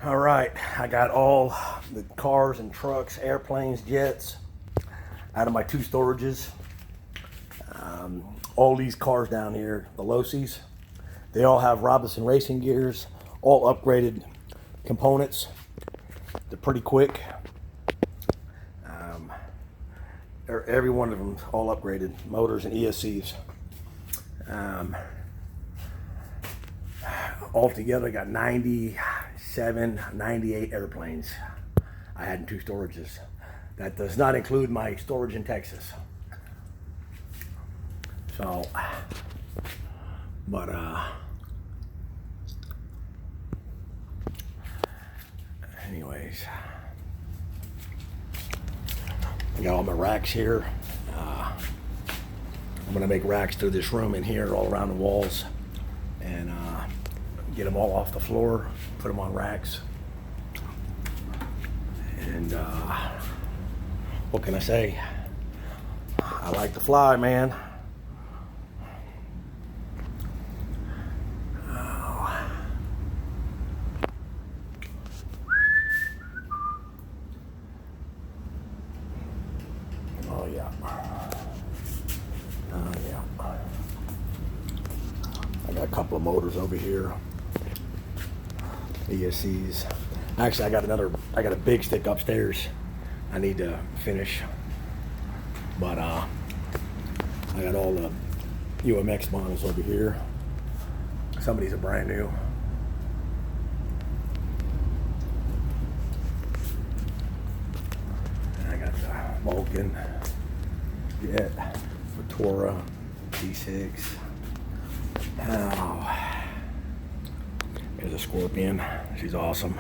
All right, I got all the cars and trucks, airplanes, jets out of my two storages. All these cars down here, the Losies, they all have Robinson racing gears, all upgraded components. They're pretty quick. Every one of them all upgraded motors and ESCs. Altogether, I got 97, 98 airplanes I had in two storages. That does not include my storage in Texas. So, but anyways, I got all my racks here. I'm gonna make racks through this room in here, all around the walls, and get them all off the floor, put them on racks. And what can I say? I like to fly, man. Oh yeah. Oh yeah. I got a couple of motors over here. ESCs. Actually, I got a big stick upstairs I need to finish. But I got all the UMX models over here. Some of these are brand new. And I got the Vulcan, Jet, Vitora, T6. Oh, there's a Scorpion. She's awesome.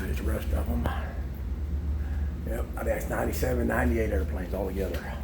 There's the rest of them. Yep, I think that's 97, 98 airplanes altogether.